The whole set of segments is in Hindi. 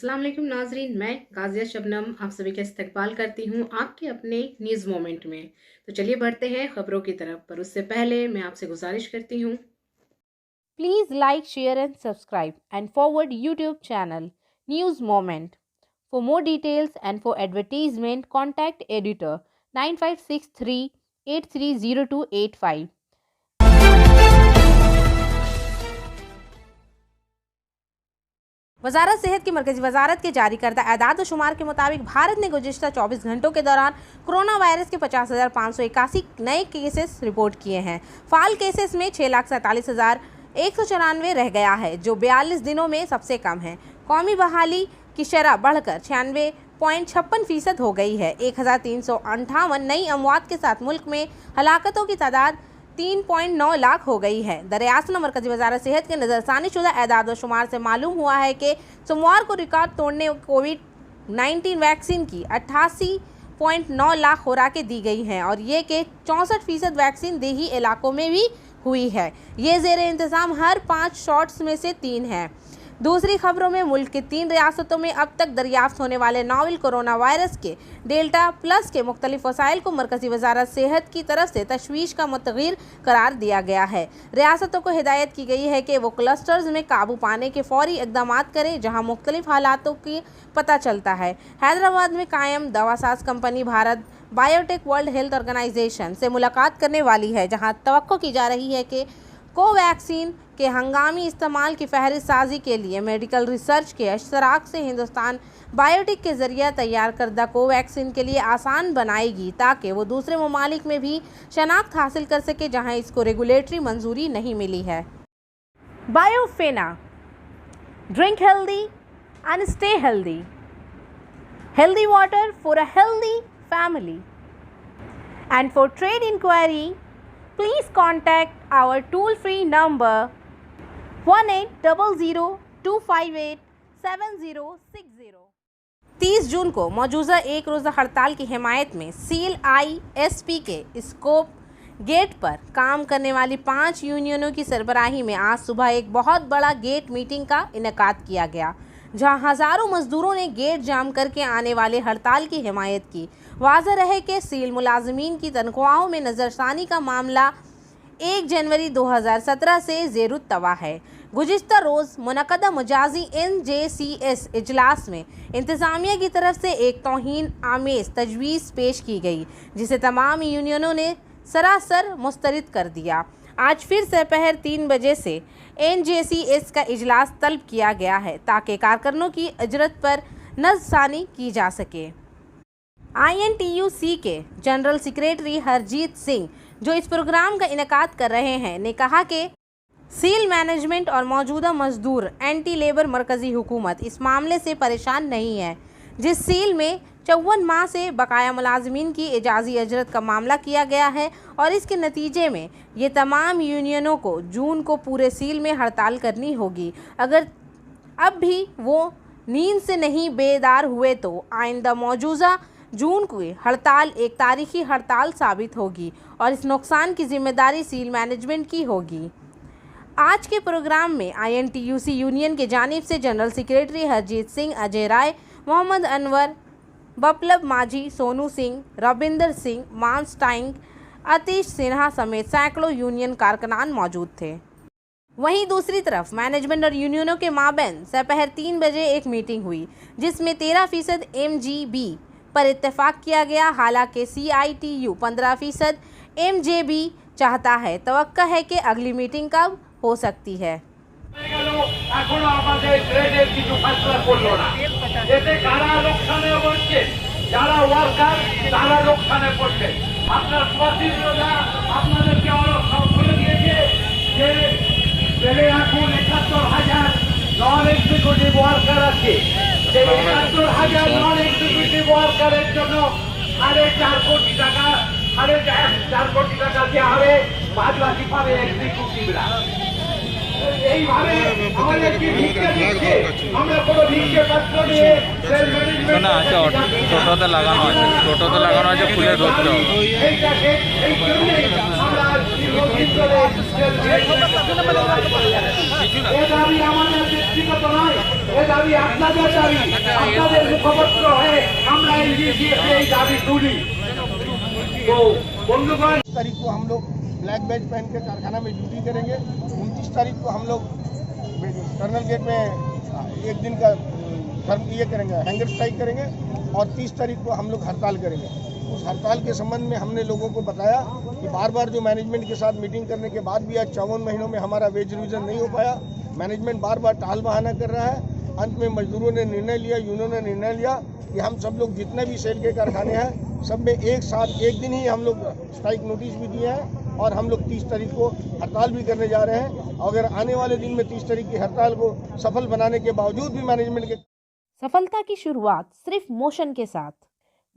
अस्सलाम वालेकुम नाजरीन, मैं गाजिया शबनम आप सभी का इस्तकबाल करती हूँ आपके अपने न्यूज़ मोमेंट में। तो चलिए बढ़ते हैं खबरों की तरफ, पर उससे पहले मैं आपसे गुजारिश करती हूँ Please like, share and subscribe and forward YouTube channel News Moment. For more details and for advertisement contact editor 9563 830285. वजारत सेहत की मरकजी वजारत के जारी करदा एदाद व शुमार के मुताबिक भारत ने गुज़िश्ता 24 घंटों के दौरान कोरोना वायरस के 50,581 नए केसेस रिपोर्ट किए हैं। फाल केसेस में 6,47,194 रह गया है, जो 42 दिनों में सबसे कम है। कौमी बहाली की शरह बढ़कर 96.56% हो गई है। 1,358 नई अमवात के साथ मुल्क में हलाकतों की तादाद 3.9 लाख हो गई है। दरियासत मरकजी वजारत सेहत के नज़रसानी शुदा एदाद व शुमार से मालूम हुआ है कि सोमवार को रिकॉर्ड तोड़ने कोविड-19 वैक्सीन की 88.9 लाख खुराकें दी गई हैं और ये कि 64% वैक्सीन देही इलाकों में भी हुई है। ये ज़ेर इंतज़ाम हर 5 शॉट्स में से 3 है। दूसरी खबरों में मुल्क की 3 रियासतों में अब तक दरियाफ्त होने वाले नावल कोरोना वायरस के डेल्टा प्लस के मुख्तलिफ वसाइल को मरकजी वजारत सेहत की तरफ से तशवीश का मुतग़िर करार दिया गया है। रियासतों को हिदायत की गई है कि वो क्लस्टर्स में काबू पाने के फौरी इक़दाम करें जहाँ मुख्तलिफ हालातों की पता चलता है। हैदराबाद में कायम दवासाज company Bharat Biotech World Health Organization से मुलाकात करने वाली है, जहाँ तवक्को की जा रही है कि कोवैक्सीन के हंगामी इस्तेमाल की फहरिस्त साजी के लिए मेडिकल रिसर्च के इश्तराक से हिंदुस्तान बायोटेक के ज़रिए तैयार करदा कोवैक्सीन के लिए आसान बनाएगी, ताकि वो दूसरे ममालिक में भी शनाख्त हासिल कर सके जहां इसको रेगुलेटरी मंजूरी नहीं मिली है। बायोफेना, drink healthy and stay healthy, healthy water for a healthy family and for trade inquiry please contact our toll-free number 1800-258-7060। 30 जून को मौजूदा एक रोज़ा हड़ताल की हिमायत में सील ISP के स्कोप गेट पर काम करने वाली 5 यूनियनों की सरबराही में आज सुबह एक बहुत बड़ा गेट मीटिंग का इनेकाद किया गया, जहां हज़ारों मजदूरों ने गेट जाम करके आने वाले हड़ताल की हिमायत की। वाज़ह रहे कि सील मुलाजमीन की तनख्वाहों में नज़रसानी का मामला 1 जनवरी 2017 से ज़ेरुत्तवा है। गुज़िश्ता रोज़ मुनक़दा मजाजी NJCS इजलास में इंतज़ामिया की तरफ से एक तौहीन आमेज़ तजवीज़ पेश की गई, जिसे तमाम यूनियनों ने सरासर मुस्तरद कर दिया। आज फिर दोपहर 3 बजे से NJCS का इजलास तलब किया गया है, ताकि कारकुनों की अजरत पर नज़रसानी की जा सके। INTUC के जनरल सेक्रेटरी हरजीत सिंह, जो इस प्रोग्राम का इनेकाद कर रहे हैं, ने कहा कि सील मैनेजमेंट और मौजूदा मजदूर एंटी लेबर मरकज़ी हुकूमत इस मामले से परेशान नहीं है, जिस सील में 54 माह से बकाया मुलाजमीन की एजाजी अजरत का मामला किया गया है, और इसके नतीजे में ये तमाम यूनियनों को जून को पूरे सील में हड़ताल करनी होगी। अगर अब भी वो नींद से नहीं बेदार हुए तो आइंदा मौजूदा जून की हड़ताल एक तारीखी हड़ताल साबित होगी और इस नुकसान की जिम्मेदारी सील मैनेजमेंट की होगी। आज के प्रोग्राम में INTUC यूनियन के जानिब से जनरल सेक्रेटरी हरजीत सिंह, अजय राय, मोहम्मद अनवर, बपलब माझी, सोनू सिंह, रविंदर सिंह, मांस टाइंग, आतिश सिन्हा समेत सैकड़ों यूनियन कारकुनान मौजूद थे। वहीं दूसरी तरफ मैनेजमेंट और यूनियनों के माबैन दोपहर 3 बजे एक मीटिंग हुई, जिसमें 13% MGB पर इत्तेफाक किया गया। हालांकि CITU 15% MJB चाहता है। तवक्का है कि अगली मीटिंग कब हो सकती है। নন এক্সিকিউটিভ ওয়ার্কার আছে, সেই ৭১,০০০ নন এক্সিকিউটিভ ওয়ার্কারের জন্য ৪.৫ কোটি টাকা ৪.৫ কোটি টাকা দেওয়া হবে, বাদ বাকি পাবে এক্সিকিউটিভরা। এইভাবে আমাদেরকে ভিক্ষে দিচ্ছে, আমরা কোনো ভিক্ষে পাত্র নিয়ে সেল ম্যানেজমেন্ট টোটোতে লাগানো আছে খুলে ধরতে হবে। এইটাকে এই জন্যই আমরা দীর্ঘদিন ধরে আমাদের ব্যক্তিগত নয়। এই দাবি আপনাদের দাবি, আপনাদের মুখপত্র হয়ে আমরা এনজিসিএফ এই দাবি তুলি। तो बंधुगण, तारीख को हम लोग ब्लैक बैज पहन के कारखाना में ड्यूटी करेंगे। 29 तारीख को हम लोग कर्नल गेट में एक दिन का ये करेंगे, हैंगर स्ट्राइक करेंगे और 30 तारीख को हम लोग हड़ताल करेंगे। उस हड़ताल के संबंध में हमने लोगों को बताया कि बार बार जो मैनेजमेंट के साथ मीटिंग करने के बाद भी आज 54 महीनों में हमारा वेज रिविजन नहीं हो पाया। मैनेजमेंट बार बार टाल बहाना कर रहा है। अंत में मजदूरों ने निर्णय लिया, यूनियन ने निर्णय लिया कि हम सब लोग जितने भी सेल के कारखाने हैं सब में एक साथ एक दिन ही हम लोग स्ट्राइक नोटिस भी दिए हैं और हम लोग 30 तारीख को हड़ताल भी करने जा रहे हैं। अगर आने वाले दिन में 30 तारीख की हड़ताल को सफल बनाने के बावजूद भी मैनेजमेंट के सफलता की शुरुआत सिर्फ मोशन के साथ।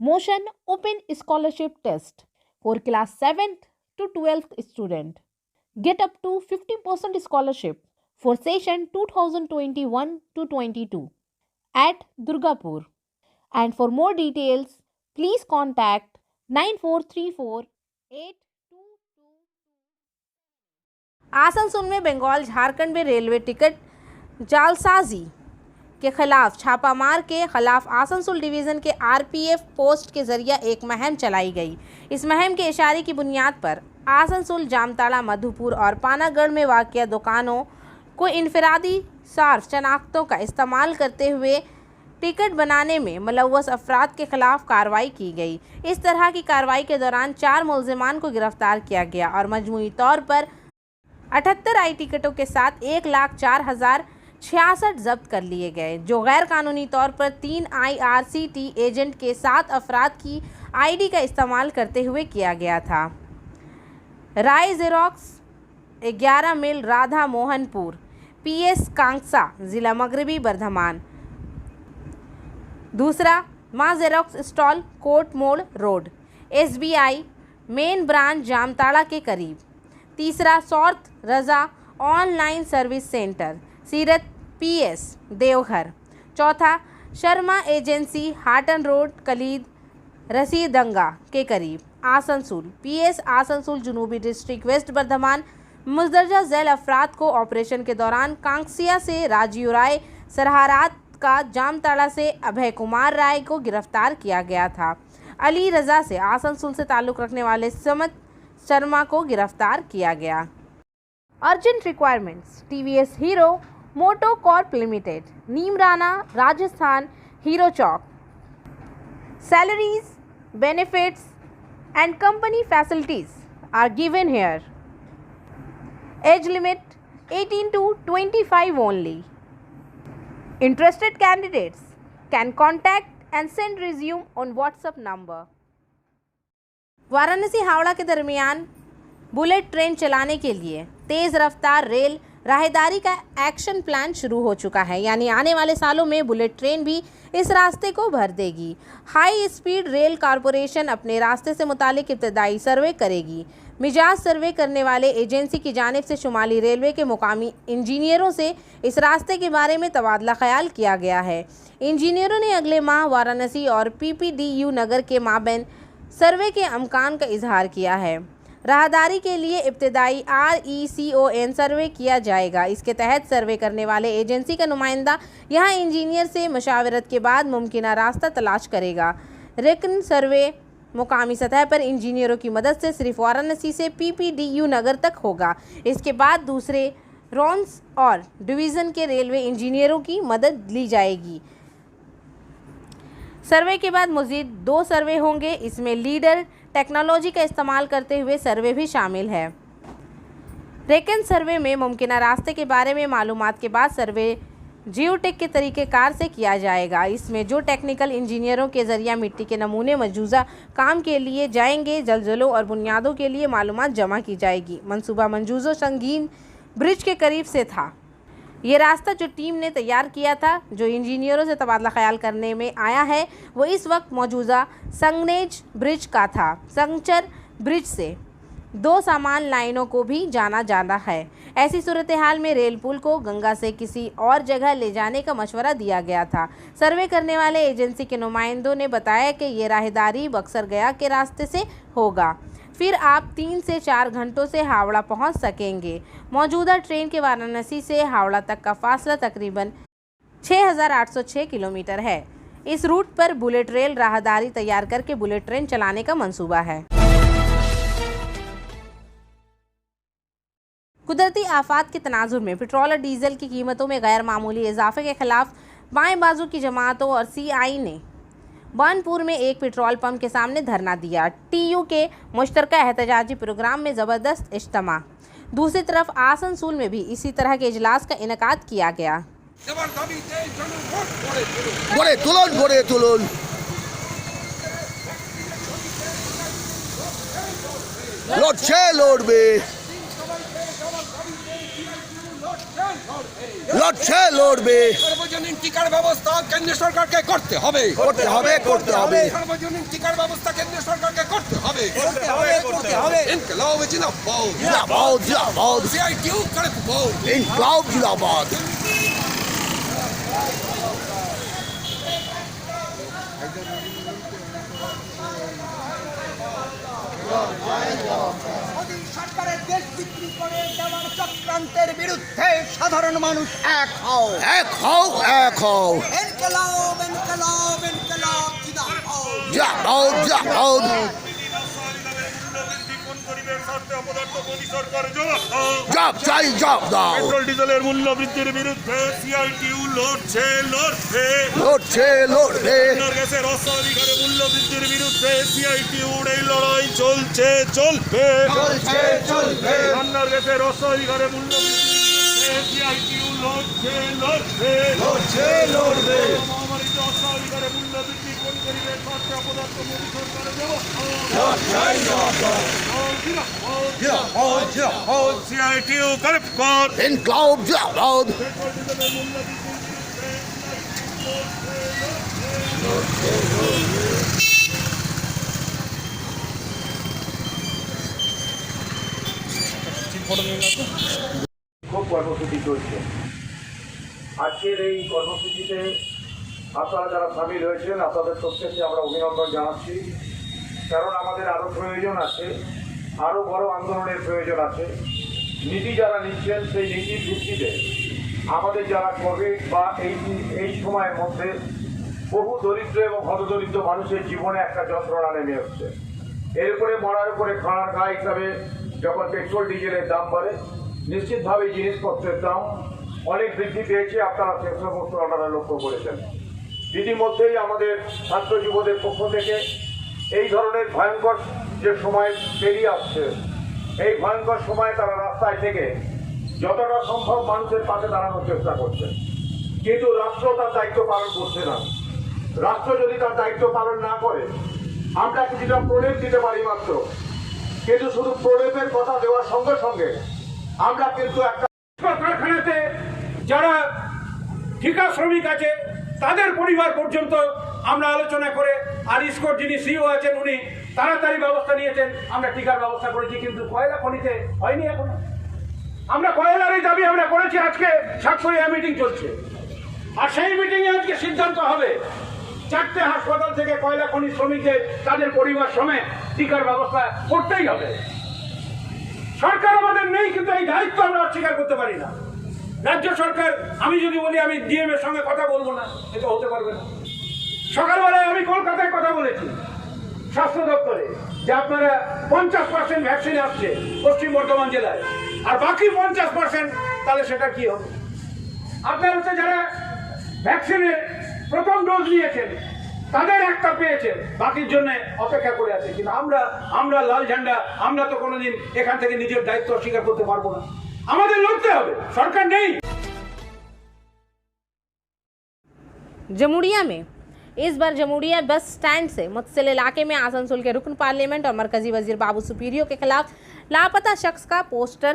Motion open scholarship test for class 7th to 12th student. Get up to 50% scholarship for session 2021-22 at Durgapur. And for more details, please contact 94348222। Asansol में बंगाल झारखंड में रेलवे टिकट जालसाजी के खिलाफ छापामार के खिलाफ आसनसोल डिवीज़न के आरपीएफ पोस्ट के जरिए एक मुहिम चलाई गई। इस मुहिम के इशारे की बुनियाद पर आसनसोल, जामताड़ा, मधुपुर और पानागढ़ में वाक़िया दुकानों को इनफरादी सार्फ शनाख्तों का इस्तेमाल करते हुए टिकट बनाने में मुलव्वस अफराद के खिलाफ कार्रवाई की गई। इस तरह की कार्रवाई के दौरान 4 मुलजिमान को गिरफ्तार किया गया और मजमूई तौर पर 78 आई टिकटों के साथ 1,04,066 जब्त कर लिए गए, जो गैर कानूनी तौर पर 3 IRCT एजेंट के 7 अफराद की ID का इस्तेमाल करते हुए किया गया था। Rai xerox 11 mile Radha Mohanpur, PS Kangsa, ज़िला मगरबी बर्धमान। दूसरा Maa xerox stall, court More road, SBI main branch, Jamtara के करीब। तीसरा सौर्थ रज़ा ऑनलाइन सर्विस सेंटर, सीरत PS देवघर। चौथा शर्मा एजेंसी, हाटन रोड, कलीद रसीदंगा के करीब, आसनसोल। PS आसनसोल जनूबी डिस्ट्रिक्ट वेस्ट बर्धमान। मुजदरजा झैल अफराद को ऑपरेशन के दौरान कांगसिया से राजीव राय, सरहारात का जामताड़ा से अभय कुमार राय को गिरफ्तार किया गया था। अली रज़ा से आसनसोल से ताल्लुक़ रखने वाले समत शर्मा को गिरफ्तार किया गया। Urgent requirements TVS Hero MotoCorp limited, Neemrana, Rajasthan, Hero Chowk. Salaries, benefits and company facilities are given here. Age limit 18 to 25 only. Interested candidates can contact and send resume on WhatsApp number. Varanasi Howrah के दरमियान बुलेट ट्रेन चलाने के लिए तेज़ रफ्तार रेल राहदारी का एक्शन प्लान शुरू हो चुका है, यानी आने वाले सालों में बुलेट ट्रेन भी इस रास्ते को भर देगी। हाई स्पीड रेल कॉरपोरेशन अपने रास्ते से मुतालिक इब्तदाई सर्वे करेगी। मिजाज सर्वे करने वाले एजेंसी की जानिब से शुमाली रेलवे के मुकामी इंजीनियरों से इस रास्ते के बारे में तबादला ख्याल किया गया है। इंजीनियरों ने अगले माह वाराणसी और PPDU नगर के माबैन सर्वे के अमकान का इजहार किया है। राहदारी के लिए इब्तदाई RECON सर्वे किया जाएगा। इसके तहत सर्वे करने वाले एजेंसी का नुमाइंदा यहाँ इंजीनियर से मशावरत के बाद मुमकिना रास्ता तलाश करेगा। रिकन सर्वे मुकामी सतह पर इंजीनियरों की मदद से सिर्फ वाराणसी से PPDU नगर तक होगा। इसके बाद दूसरे रोन्स और डिवीज़न के रेलवे इंजीनियरों की मदद ली जाएगी। सर्वे के बाद मज़ीद 2 सर्वे होंगे। इसमें लीडर टेक्नोलॉजी का इस्तेमाल करते हुए सर्वे भी शामिल है। रेकन सर्वे में मुमकिना रास्ते के बारे में मालूमात के बाद सर्वे जियोटेक के तरीक़ेकार से किया जाएगा। इसमें जो टेक्निकल इंजीनियरों के ज़रिए मिट्टी के नमूने मौजूदा काम के लिए जाएंगे, जलजलों और बुनियादों के लिए मालूमात जमा की जाएगी। मंसूबा मंजूज़ो संगीन ब्रिज के करीब से था। ये रास्ता जो टीम ने तैयार किया था, जो इंजीनियरों से तबादला ख्याल करने में आया है, वो इस वक्त मौजूदा संगनेज ब्रिज का था। संगचर ब्रिज से 2 सामान लाइनों को भी जाना जाता है। ऐसी सूरत हाल में रेल पुल को गंगा से किसी और जगह ले जाने का मशवरा दिया गया था। सर्वे करने वाले एजेंसी के नुमाइंदों ने बताया कि ये राहदारी बक्सर गया के रास्ते से होगा। फिर आप 3 से 4 घंटों से हावड़ा पहुंच सकेंगे। मौजूदा ट्रेन के वाराणसी से हावड़ा तक का फासला तकरीबन 6,806 किलोमीटर है। इस रूट पर बुलेट रेल राहदारी तैयार करके बुलेट ट्रेन चलाने का मंसूबा है। कुदरती आफात के तनाजुर में पेट्रोल और डीजल की कीमतों में गैर मामूली इजाफे के खिलाफ बाएं बाजू की जमातों और सीआई ने बानपुर में एक पेट्रोल पंप के सामने धरना दिया। टीयू के मुश्तरका एहतजाजी प्रोग्राम में ज़बरदस्त इज्तिमा। दूसरी तरफ आसनसोल में भी इसी तरह के इजलास का इनेकाद किया गया। সার্বজনীন টিকার ব্যবস্থা কেন্দ্র সরকারকে করতে হবে। সার্বজনীন টিকার ব্যবস্থা কেন্দ্র সরকারকে করতে হবে। ইনকলাব জিন্দাবাদ। সিআইটিউ কারেক্ট ইনকলাব জিন্দাবাদ। সরকারের দেশ বিক্রি করে দেওয়ার চক্রান্তের বিরুদ্ধে সাধারণ মানুষ এক হও। ইনকলাব জিন্দাবাদ। পেট্রোল ডিজেলের মূল্য বৃদ্ধির বিরুদ্ধে সিআইটিউ লড়ছে। গ্যাসের অস্বাভাবিক মূল্য বৃদ্ধির বিরুদ্ধে সিআইটিউর এই লড়াই চলবে। রান্নার গ্যাসের অস্বাভাবিক মূল্য বৃদ্ধির বিরুদ্ধে সিআইটিউ লড়ছে। মহামারীতে অস্বাভাবিক মূল্য বৃদ্ধি কোন গরিবের স্বার্থে অপদার্থ মোদী সরকারের সিআইটিউ কারেক্ট কর ইনকলাব জিন্দাবাদ। পেট্রোল ডিজেলের মূল্য খুব কর্মসূচি চলছে। আজকের এই কর্মসূচিতে আপনারা যারা সামিল হয়েছেন আপনাদের প্রত্যেককে আমরা অভিনন্দন জানাচ্ছি। কারণ আমাদের আরও প্রয়োজন আছে, আরও বড় আন্দোলনের প্রয়োজন আছে। নীতি যারা নিচ্ছেন সেই নীতির ভিত্তিতে আমাদের যারা কোভিড বা এই সময়ের মধ্যে বহু দরিদ্র এবং হতদরিদ্র মানুষের জীবনে একটা যন্ত্রণা নেমে আসছে। এর উপরে মরার উপরে খাওয়ার গা হিসাবে যখন পেট্রোল ডিজেলের দাম বাড়ে, নিশ্চিতভাবে জিনিসপত্রের দাম অনেক বৃদ্ধি পেয়েছে। আপনারা সে সমস্ত আপনারা লক্ষ্য করেছেন। ইতিমধ্যেই আমাদের ছাত্র যুবদের পক্ষ থেকে এই ধরনের ভয়ঙ্কর যে সময় পেরিয়ে আসছে, এই ভয়ঙ্কর সময়ে তারা রাস্তায় থেকে যতটা সম্ভব মানুষের পাশে দাঁড়ানোর চেষ্টা করছে। কিন্তু রাষ্ট্র তার দায়িত্ব পালন করছে না। রাষ্ট্র যদি তার দায়িত্ব পালন না করে, আমরা কিছুটা প্রলেপ দিতে পারি মাত্র, কিন্তু শুধু প্রলেপের কথা দেওয়ার সঙ্গে সঙ্গে আমরা কিন্তু একটা কারখানাতে যারা ঠিকা শ্রমিক আছে তাদের পরিবার পর্যন্ত আমরা আলোচনা করে, আর ইসকোর যিনি সিইও আছেন উনি তাড়াতাড়ি ব্যবস্থা নিয়েছেন, আমরা টিকার ব্যবস্থা করেছি। কিন্তু কয়লা খনিতে হয়নি এখন। আমরা কয়লার এই দাবি আমরা করেছি। আজকে সাতক্ষীরা মিটিং চলছে, আর সেই মিটিংয়ে আজকে সিদ্ধান্ত হবে 4টে হাসপাতাল থেকে কয়লা খনি শ্রমিকদের তাদের পরিবার সমেত টিকার ব্যবস্থা করতেই হবে। সরকার আমাদের নেই, কিন্তু এই দায়িত্ব আমরা অস্বীকার করতে পারি না। রাজ্য সরকার, আমি যদি বলি আমি ডিএম এর সঙ্গে কথা বলবো না, এটা হতে পারবে না। সকালবেলায় আমি কলকাতায় কথা বলেছি স্বাস্থ্য দপ্তরে যে আপনারা 50% ভ্যাকসিন আসছে পশ্চিম বর্ধমান জেলায়, আর বাকি 50% তাহলে সেটা কি হবে? আপনার হচ্ছে যারা ভ্যাকসিনের প্রথম ডোজ নিয়েছেন তাদের একটা পেয়েছেন, বাকির জন্য অপেক্ষা করে আছে। কিন্তু আমরা লাল ঝান্ডা, আমরা তো কোনোদিন এখান থেকে নিজের দায়িত্ব স্বীকার করতে পারবো না। আমাদের লড়তে হবে, সরকার নেই। जमुड़िया में इस बार जमुड़िया बस स्टैंड से मुत्तसिल इलाके में आसनसोल के रुकन पार्लियामेंट और मरकजी वजीर बाबू सुपीरियो के खिलाफ लापता शख्स का पोस्टर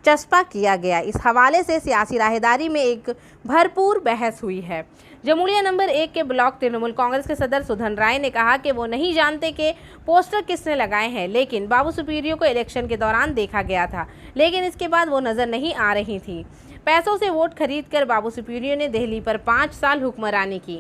चस्पा किया गया। इस हवाले से सियासी राहदारी में एक भरपूर बहस हुई है। जमुड़िया नंबर 1 के ब्लॉक तृणमूल कांग्रेस के सदर सुधन राय ने कहा कि वो नहीं जानते कि पोस्टर किसने लगाए हैं, लेकिन बाबू सुपीरियो को इलेक्शन के दौरान देखा गया था, लेकिन इसके बाद वो नज़र नहीं आ रही थी। पैसों से वोट खरीदकर बाबू सुपीरियो ने दिल्ली पर 5 साल हुक्मरानी की।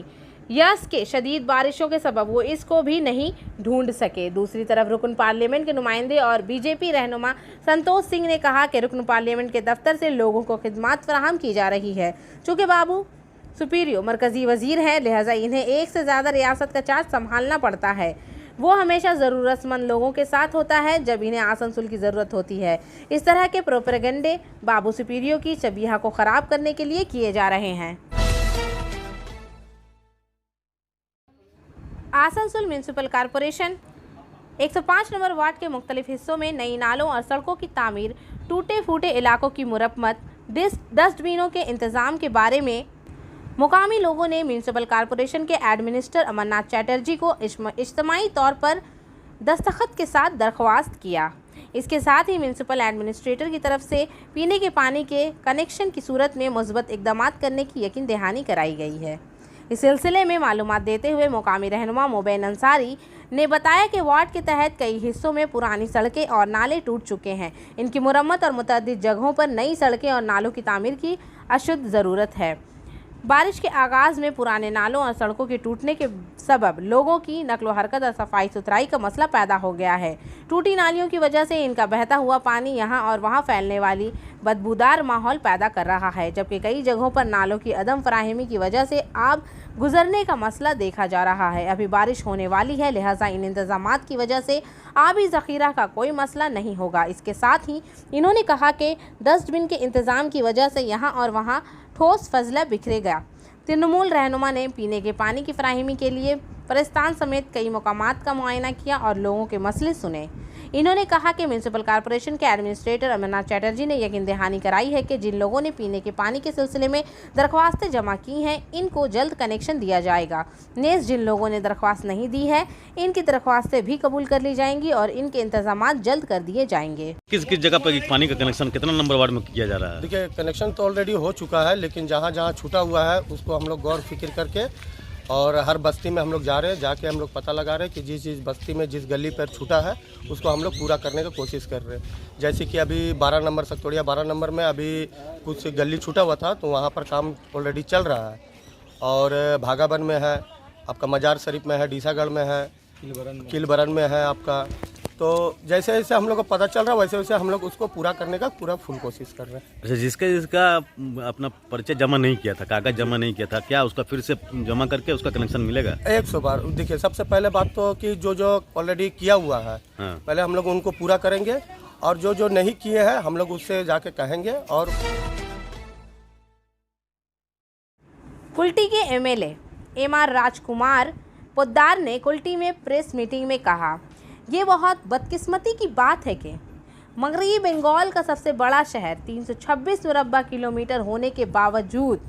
यस के शदीद बारिशों के सबब वो इसको भी नहीं ढूंढ सके। दूसरी तरफ रुकन पार्लियामेंट के नुमाइंदे और बीजेपी रहनुमा संतोष सिंह ने कहा कि रुकन पार्लियामेंट के दफ्तर से लोगों को खिदमात फराहम की जा रही है। चूँकि बाबू सुपीरियो मरकजी वजीर हैं, लिहाजा इन्हें एक से ज़्यादा रियासत का चार्ज संभालना पड़ता है। वो हमेशा ज़रूरतमंद लोगों के साथ होता है जब इन्हें आसनसोल की ज़रूरत होती है। इस तरह के प्रोपेगेंडे बाबू सुपीरियो की छबिया को ख़राब करने के लिए किए जा रहे हैं। Asansol municipal corporation 105 number ward के मुख्तलिफ हिस्सों में नई नालों और सड़कों की तामीर, टूटे फूटे इलाकों की मुरम्मत, डस्टबिनों के इंतज़ाम के बारे में मुकामी लोगों ने म्यूनिसिपल कॉरपोरेशन के एडमिनिस्ट्रेटर अमरनाथ चैटर्जी को इज्तिमाई तौर पर दस्तखत के साथ दरख्वास्त किया। इसके साथ ही म्यूनिसिपल एडमिनिस्ट्रेटर की तरफ से पीने के पानी के कनेक्शन की सूरत में मुस्बत इक़दाम करने की यकीन दहानी कराई गई है। इस सिलसिले में मालूमात देते हुए मुकामी रहनुमा मोबैन अंसारी ने बताया कि वार्ड के तहत कई हिस्सों में पुरानी सड़कें और नाले टूट चुके हैं। इनकी मुरम्मत और मुतअद्दिद जगहों पर नई सड़कें और नालों की तामीर की अशुद्ध ज़रूरत है। बारिश के आगाज़ में पुराने नालों और सड़कों के टूटने के सबब लोगों की नकलो हरकत और सफाई सुथराई का मसला पैदा हो गया है। टूटी नालियों की वजह से इनका बहता हुआ पानी यहाँ और वहाँ फैलने वाली बदबूदार माहौल पैदा कर रहा है, जबकि कई जगहों पर नालों की अदम फराहमी की वजह से आब गुजरने का मसला देखा जा रहा है। अभी बारिश होने वाली है, लिहाजा इन इंतजामात की वजह से आबी ज़ख़ीरा का कोई मसला नहीं होगा। इसके साथ ही इन्होंने कहा कि डस्टबिन के इंतज़ाम की वजह से यहाँ और वहाँ ठोस फजला बिखरेगा। तृणमूल रहनुमा ने पीने के पानी की फराहमी के लिए परिस्तान समेत कई मकामात का मुआयना किया और लोगों के मसले सुने। इन्होंने कहा कि म्यूनिसिपल कॉरपोरेशन के एडमिनिस्ट्रेटर अमरनाथ चैटर्जी ने यकीन दहानी कराई है कि जिन लोगों ने पीने के पानी के सिलसिले में दरख्वास्तें जमा की हैं, इनको जल्द कनेक्शन दिया जाएगा। नेज़ जिन लोगों ने दरख्वास्त नहीं दी है, इनकी दरख्वास्तें भी कबूल कर ली जाएंगी और इनके इंतजामात जल्द कर दिए जाएंगे। किस किस जगह पर पानी का कनेक्शन कितना नंबर वार्ड में किया जा रहा है? देखिए, कनेक्शन तो ऑलरेडी हो चुका है, लेकिन जहाँ जहाँ छूटा हुआ है उसको हम लोग गौर फिक्र करके और हर बस्ती में हम लोग जा रहे हैं, जाके हम लोग पता लगा रहे हैं कि जिस बस्ती में जिस गली पर छूटा है उसको हम लोग पूरा करने का कोशिश कर रहे हैं। जैसे कि अभी 12 नंबर सकतोड़िया 12 नंबर में अभी कुछ गली छूटा हुआ था, तो वहाँ पर काम ऑलरेडी चल रहा है। और भागाबन में है, आपका मजार शरीफ में है, डीसागढ़ में है, किलबरन में है आपका। तो जैसे जैसे हम लोग को पता चल रहा है वैसे वैसे हम लोग उसको पूरा करने का पूरा फुल कोशिश कर रहे हैं। अच्छा, जिसका अपना परिचय जमा नहीं किया था, कागज जमा नहीं किया था, क्या उसका फिर से जमा करके उसका कनेक्शन मिलेगा? 100 बार। देखिए, सबसे पहले बात तो कि जो ऑलरेडी किया हुआ है, पहले हम लोग उनको पूरा करेंगे और जो नहीं किए हैं हम लोग उससे जाके कहेंगे। और कुल्टी के एमएलए एमआर राजकुमार पोद्दार ने कुल्टी में प्रेस मीटिंग में कहा, ये बहुत बदकिस्मती की बात है कि मगरबी बंगाल का सबसे बड़ा शहर 326 मुरब्बा किलोमीटर होने के बावजूद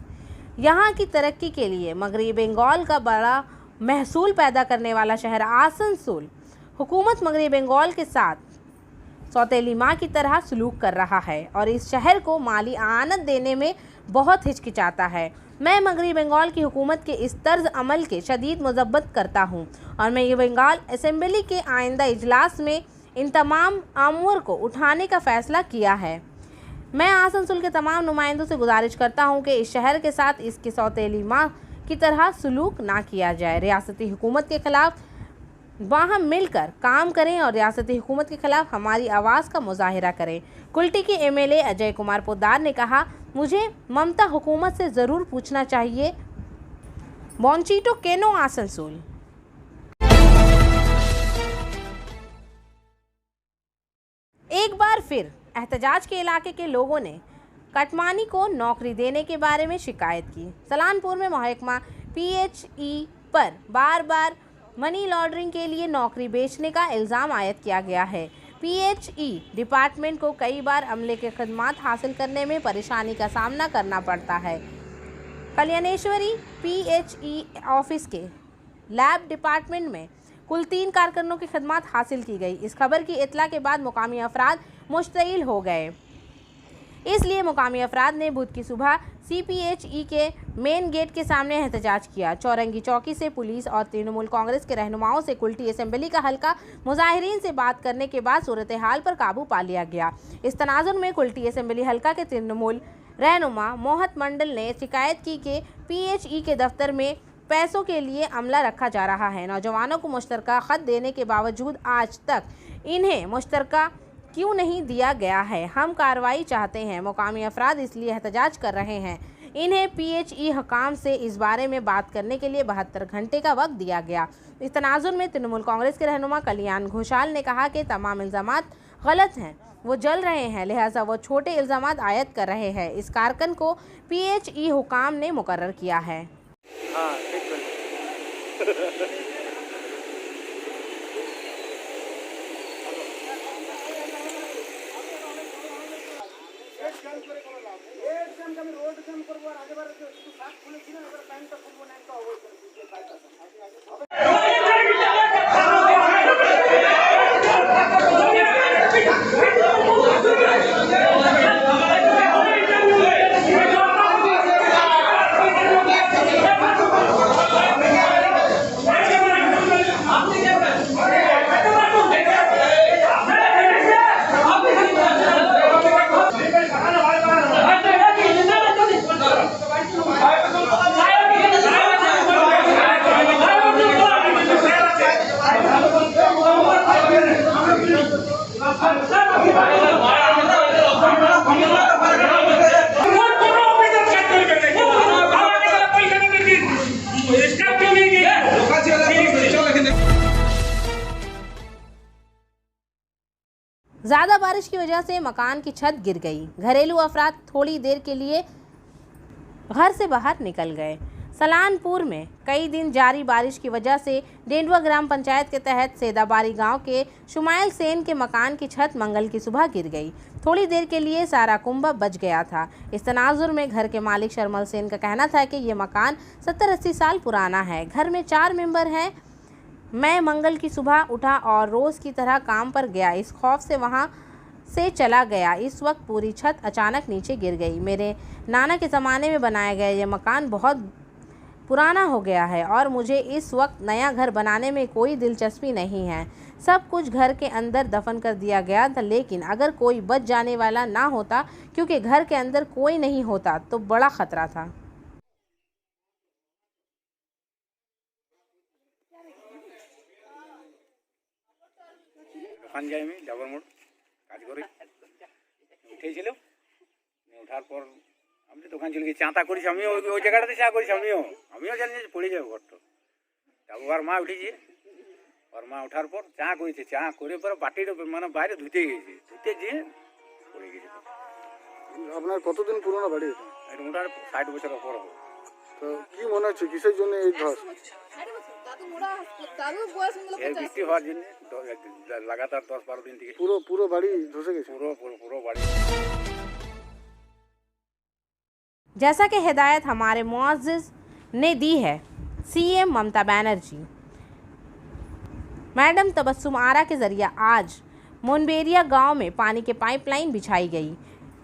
यहाँ की तरक्की के लिए मगरबी बंगाल का बड़ा महसूल पैदा करने वाला शहर आसनसोल हुकूमत मगरबी बंगाल के साथ सौतेली माँ की तरह सलूक कर रहा है और इस शहर को माली आनत देने में बहुत हिचकिचाता है। मैं मगरबी बंगाल की हुकूमत के इस तर्ज अमल के शदीद मुज़ब्बत करता हूँ और मैं ये बंगाल असेंबली के आइंदा इजलास में इन तमाम अमूर को उठाने का फ़ैसला किया है। मैं आसनसोल के तमाम नुमाइंदों से गुजारिश करता हूँ कि इस शहर के साथ इसकी सौतेली माँ की तरह सलूक ना किया जाए। रियासती हुकूमत के ख़िलाफ़ वहाँ मिलकर काम करें और रियासती हुकूमत के ख़िलाफ़ हमारी आवाज़ का मुजाहिरा करें। कुल्टी के एमएलए अजय कुमार पोद्दार ने कहा, मुझे ममता हुकूमत से ज़रूर पूछना चाहिए, बॉन्चीटो केनो आसनसोल। एक बार फिर एहतजाज के इलाके के लोगों ने कटमानी को नौकरी देने के बारे में शिकायत की। सलानपुर में महकमा PHE पर बार बार मनी लॉन्ड्रिंग के लिए नौकरी बेचने का इल्ज़ाम आयद किया गया है। PHE डिपार्टमेंट को कई बार अमले के खदमात हासिल करने में परेशानी का सामना करना पड़ता है। कल्याणेश्वरी PHE ऑफिस के लैब डिपार्टमेंट में कुल 3 कारकुनों की खदमात हासिल की गई। इस खबर की इत्तला के बाद मुकामी अफराद मुश्तइल हो गए, इसलिए मुकामी अफराद ने बुध की सुबह CPHE के मेन गेट के सामने एहतजाज किया। चौरंगी चौकी से पुलिस और तृणमूल कांग्रेस के रहनुमाओं से कुल्टी असेंबली का हल्का मुजाहिरीन से बात करने के बाद सूरत हाल पर काबू पा लिया गया। इस तनाजुर में कुल्टी असेंबली हल्का के तृणमूल रहनुमा मोहत मंडल ने शिकायत की कि PHE के दफ्तर में पैसों के लिए अमला रखा जा रहा है। नौजवानों को मुश्तरका ख़त देने के बावजूद आज तक इन्हें मुश्तरका क्यों नहीं दिया गया है? हम कार्रवाई चाहते हैं। मुकामी अफराद इसलिए एहतजाज कर रहे हैं इन्हें PHE हुकाम से इस बारे में बात करने के लिए 72 घंटे का वक्त दिया गया। इस तनाजुर में तृणमूल कांग्रेस के रहनुमा कल्याण घोषाल ने कहा कि तमाम इल्ज़ामात गलत हैं, वो जल रहे हैं, लिहाजा वो छोटे इल्ज़ामात आयद कर रहे हैं। इस कारकुन को PHE हुकाम ने मुकर्रर किया है। ज़्यादा बारिश की वजह से मकान की छत गिर गई। घरेलू अफराद थोड़ी देर के लिए घर से बाहर निकल गए। सलानपुर में कई दिन जारी बारिश की वजह से डेंडुआ ग्राम पंचायत के तहत सेदाबारी गांव के शुमाइल सेन के मकान की छत मंगल की सुबह गिर गई। थोड़ी देर के लिए सारा कुंभा बच गया था। इस तनाजुर में घर के मालिक शर्मल सेन का कहना था कि ये मकान 70-80 साल पुराना है। घर में 4 मेंबर हैं। मैं मंगल की सुबह उठा और रोज़ की तरह काम पर गया। इस खौफ से वहाँ से चला गया। इस वक्त पूरी छत अचानक नीचे गिर गई। मेरे नाना के ज़माने में बनाया गया ये मकान बहुत पुराना हो गया है और मुझे इस वक्त नया घर बनाने में कोई दिलचस्पी नहीं है। सब कुछ घर के अंदर दफन कर दिया गया था, लेकिन अगर कोई बच जाने वाला ना होता, क्योंकि घर के अंदर कोई नहीं होता, तो बड़ा ख़तरा था। ডাবর মোড় কাজ করে উঠেছিল, ওঠার পর আমি দোকান চলে গিয়ে চাঁতা করেছি। আমিও ওই জায়গাটাতে চা করেছি। আমিও জানি যে পড়ে যাবে ঘরটা। তারপর আর মা উঠেছে, আর মা ওঠার পর চা করেছে। চা করে পরে বাটির মানে বাইরে ধুতে গেছে, ধুতে যেয়ে পড়ে গেছে। আপনার কতদিন পুরনো বাড়ি এটা? এটা মোটামুটি 60 বছরের পর হবে। তো কি মনে হচ্ছে কিসের জন্য এই ধস? বৃষ্টি হওয়ার জন্য লাগাতার 10-12 दिन থেকে পুরো বাড়ি ধসে গেছে। পুরো বাড়ি। जैसा कि हिदायत हमारे मुआज़्ज़िज़ ने दी है CM ममता बनर्जी, मैडम तबस्सुम आरा के ज़रिए आज मुनबेरिया गांव में पानी के पाइपलाइन बिछाई गई।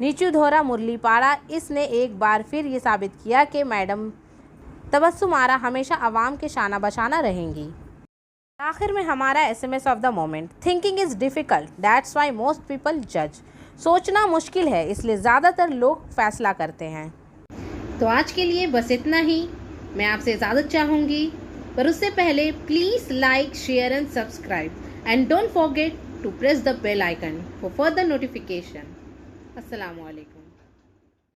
नीचू धोरा मुरलीपाड़ा, इसने एक बार फिर ये साबित किया कि मैडम तबस्सुम आरा हमेशा आवाम के शाना बशाना रहेंगी। आखिर में हमारा SMS of the moment, thinking is difficult, that's why most people जज। सोचना मुश्किल है, इसलिए ज़्यादातर लोग फैसला करते हैं। तो आज के लिए बस इतना ही। मैं आपसे इजाज़त चाहूँगी, पर उससे पहले please like, share and subscribe and don't forget to press the bell icon for further notification. अस्सलामु अलैकुम।